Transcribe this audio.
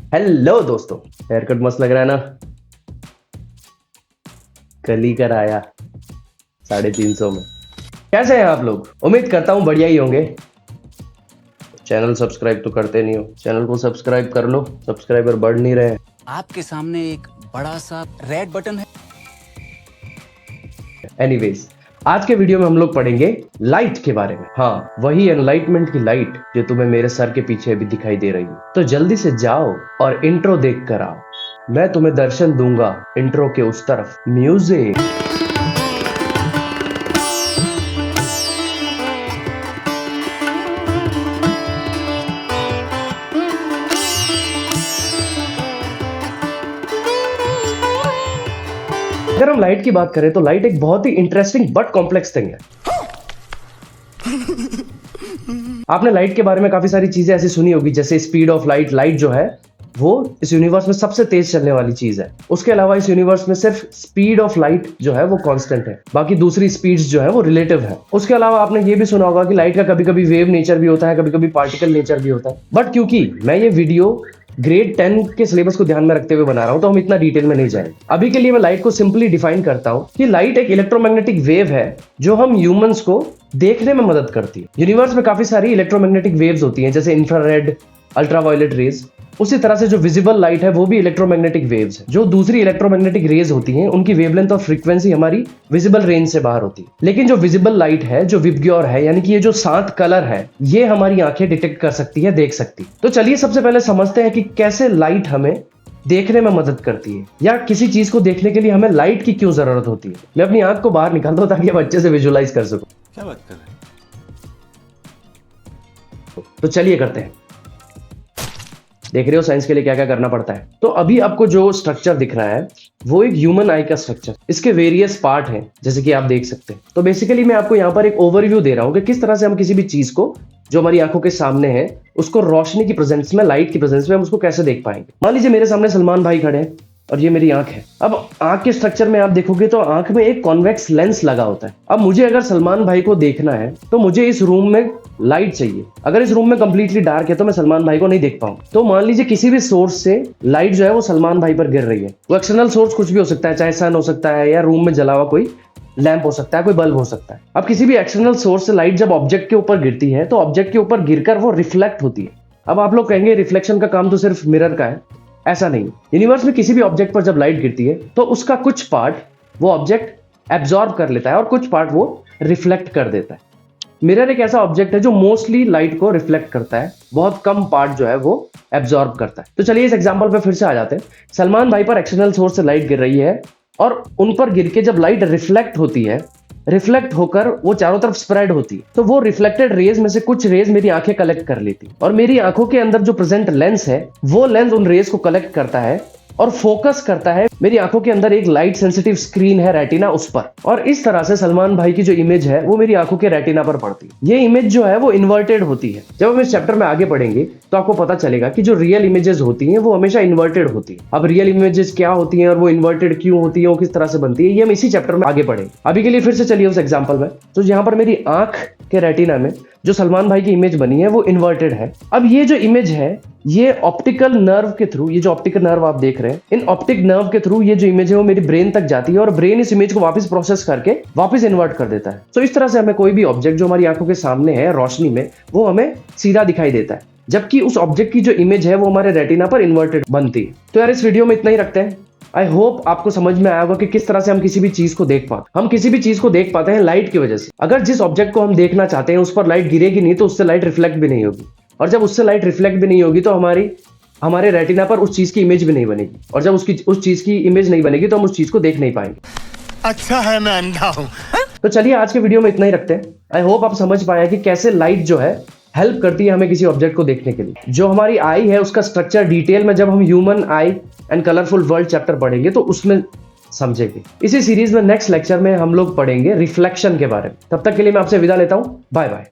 Hello दोस्तों, hair cut मस्त लग रहा है ना। कल ही कराया 350 में। कैसे हैं आप लोग? उम्मीद करता हूं बढ़िया ही होंगे। चैनल सब्सक्राइब तो करते नहीं हो, चैनल को सब्सक्राइब कर लो। सब्सक्राइबर बढ़ नहीं रहे हैं। आपके सामने एक बड़ा सा रेड बटन है। एनीवेज, आज के वीडियो में हम लोग पढ़ेंगे लाइट के बारे में। हाँ, वही एनलाइटमेंट की लाइट जो तुम्हें मेरे सर के पीछे भी दिखाई दे रही है। तो जल्दी से जाओ और इंट्रो देख कर आओ। मैं तुम्हें दर्शन दूंगा इंट्रो के उस तरफ। म्यूजिक। अगर हम लाइट की बात करें तो लाइट एक बहुत ही इंटरेस्टिंग बट कॉम्प्लेक्स थिंग है। आपने लाइट के बारे में काफी सारी चीजें ऐसी सुनी होगी, जैसे स्पीड ऑफ लाइट। लाइट जो है वो इस यूनिवर्स में सबसे तेज चलने वाली चीज है। उसके अलावा इस यूनिवर्स में सिर्फ स्पीड ऑफ लाइट जो है वो कांस्टेंट है, बाकी दूसरी स्पीड्स जो है वो रिलेटिव है। उसके अलावा आपने ये भी सुना होगा कि लाइट का कभी कभी वेव नेचर भी होता है, कभी कभी पार्टिकल नेचर भी होता है। बट क्योंकि मैं ये वीडियो ग्रेड 10 के सिलेबस को ध्यान में रखते हुए बना रहा हूं, तो हम इतना डिटेल में नहीं जाएंगे। अभी के लिए मैं लाइट को सिंपली डिफाइन करता हूं कि लाइट एक इलेक्ट्रोमैग्नेटिक वेव है जो हम ह्यूमंस को देखने में मदद करती है। यूनिवर्स में काफी सारी इलेक्ट्रोमैग्नेटिक वेव्स होती हैं, जैसे इंफ्रारेड, अल्ट्रावायलेट रेज। उसी तरह से जो विजिबल लाइट है वो भी इलेक्ट्रोमैग्नेटिक वेव्स है। जो दूसरी इलेक्ट्रोमैग्नेटिक रेज होती हैं उनकी वेवलेंथ और फ्रीक्वेंसी हमारी विजिबल रेंज से बाहर होती है। लेकिन जो विजिबल लाइट है, जो विबग्योर है, यानी कि ये जो 7 कलर है, ये हमारी आंखें डिटेक्ट कर सकती है, देख सकती है। तो चलिए सबसे पहले समझते हैं कि कैसे लाइट हमें देखने में मदद करती है, या किसी चीज को देखने के लिए हमें लाइट की क्यों जरूरत होती है। मैं अपनी आंख को बाहर निकालता हूं ताकि आप अच्छे से विजुअलाइज कर सको। क्या बात कर रहे हैं? तो चलिए करते हैं। देख रहे हो साइंस के लिए क्या क्या करना पड़ता है। तो अभी आपको जो स्ट्रक्चर दिख रहा है वो एक ह्यूमन आई का स्ट्रक्चर। इसके वेरियस पार्ट हैं, जैसे कि आप देख सकते हैं। तो बेसिकली मैं आपको यहाँ पर एक ओवरव्यू दे रहा हूँ कि किस तरह से हम किसी भी चीज को जो हमारी आंखों के सामने है उसको रोशनी की प्रेजेंस में, लाइट की प्रेजेंस में हम उसको कैसे देख पाएंगे। मान लीजिए मेरे सामने सलमान भाई खड़े हैं और ये मेरी आंख है। अब आंख के स्ट्रक्चर में आप देखोगे तो आंख में एक कॉन्वेक्स लेंस लगा होता है। अब मुझे अगर सलमान भाई को देखना है तो मुझे इस रूम में लाइट चाहिए। अगर इस रूम में कंप्लीटली डार्क है तो मैं सलमान भाई को नहीं देख पाऊंगा। तो मान लीजिए किसी भी सोर्स से लाइट जो है वो सलमान भाई पर गिर रही है। वो एक्सटर्नल सोर्स कुछ भी हो सकता है, चाहे सन हो सकता है या रूम में जला हुआ कोई लैंप हो सकता है, कोई बल्ब हो सकता है। अब किसी भी एक्सटर्नल सोर्स से लाइट जब ऑब्जेक्ट के ऊपर गिरती है तो ऑब्जेक्ट के ऊपर गिरकर वो रिफ्लेक्ट होती है। अब आप लोग कहेंगे रिफ्लेक्शन का काम तो सिर्फ मिरर का है। ऐसा नहीं। यूनिवर्स में किसी भी ऑब्जेक्ट पर जब लाइट गिरती है तो उसका कुछ पार्ट वो ऑब्जेक्ट एब्जॉर्ब कर लेता है और कुछ पार्ट वो रिफ्लेक्ट कर देता है। मिरर एक ऐसा ऑब्जेक्ट है जो मोस्टली लाइट को रिफ्लेक्ट करता है, बहुत कम पार्ट जो है वो एब्जॉर्ब करता है। तो चलिए इस एग्जांपल पे फिर से आ जाते हैं। सलमान भाई पर एक्सटर्नल सोर्स से लाइट गिर रही है और उन पर गिर के जब लाइट रिफ्लेक्ट होती है, रिफ्लेक्ट होकर वो चारों तरफ स्प्रेड होती है, तो वो रिफ्लेक्टेड रेज में से कुछ रेज मेरी आंखें कलेक्ट कर लेती और मेरी आंखों के अंदर जो प्रेजेंट लेंस है वो लेंस उन रेज को कलेक्ट करता है और फोकस करता है। मेरी आंखों के अंदर एक लाइट सेंसिटिव स्क्रीन है, रेटिना, उस पर। और इस तरह से सलमान भाई की जो इमेज है वो मेरी आंखों के रेटिना पर पड़ती है। ये इमेज जो है वो इन्वर्टेड होती है। जब हम इस चैप्टर में आगे पढ़ेंगे तो आपको पता चलेगा कि जो रियल इमेजेस होती हैं वो हमेशा इन्वर्टेड होती है। अब रियल इमेजेस क्या होती हैं और वो इन्वर्टेड क्यों होती है, वो किस तरह से बनती है, ये हम इसी चैप्टर में आगे पढ़ेंगे। अभी के लिए फिर से चलिए उस एग्जाम्पल में। तो यहाँ पर मेरी आंख के रेटिना में जो सलमान भाई की इमेज बनी है वो इन्वर्टेड है। अब ये जो इमेज है ये ऑप्टिकल नर्व के थ्रू, ये जो ऑप्टिकल नर्व आप देख रहे हैं, इन ऑप्टिक नर्व के थ्रू ये जो इमेज है वो मेरी ब्रेन तक जाती है और ब्रेन इस इमेज को वापस प्रोसेस करके वापस इन्वर्ट कर देता है। तो इस तरह से हमें कोई भी ऑब्जेक्ट जो हमारी आंखों के सामने है रोशनी में, वो हमें सीधा दिखाई देता है, जबकि उस ऑब्जेक्ट की जो इमेज है वो हमारे रेटिना पर इन्वर्टेड बनती है। तो यार इस वीडियो में इतना ही रखते हैं। आई होप आपको समझ में आया होगा कि किस तरह से हम किसी भी चीज को देख पाते हैं। हम किसी भी चीज को देख पाते हैं लाइट की वजह से। अगर जिस ऑब्जेक्ट को हम देखना चाहते हैं उस पर लाइट गिरेगी नहीं तो उससे लाइट रिफ्लेक्ट भी नहीं होगी, और जब उससे लाइट रिफ्लेक्ट भी नहीं होगी तो हमारे रेटिना पर उस चीज की इमेज भी नहीं बनेगी, और जब उस चीज की इमेज नहीं बनेगी तो हम उस चीज को देख नहीं पाएंगे। अच्छा है मैं अंधा हूं। तो चलिए आज के वीडियो में इतना ही रखते हैं। आई होप आप समझ पाए कि कैसे लाइट जो है हेल्प करती है हमें किसी ऑब्जेक्ट को देखने के लिए। जो हमारी आई है उसका स्ट्रक्चर डिटेल में जब हम human I and colourful world chapter पढ़ेंगे तो उसमें समझेंगे। इसी सीरीज में नेक्स्ट लेक्चर में हम लोग पढ़ेंगे रिफ्लेक्शन के बारे में। तब तक के लिए मैं आपसे विदा लेता हूं। Bye bye.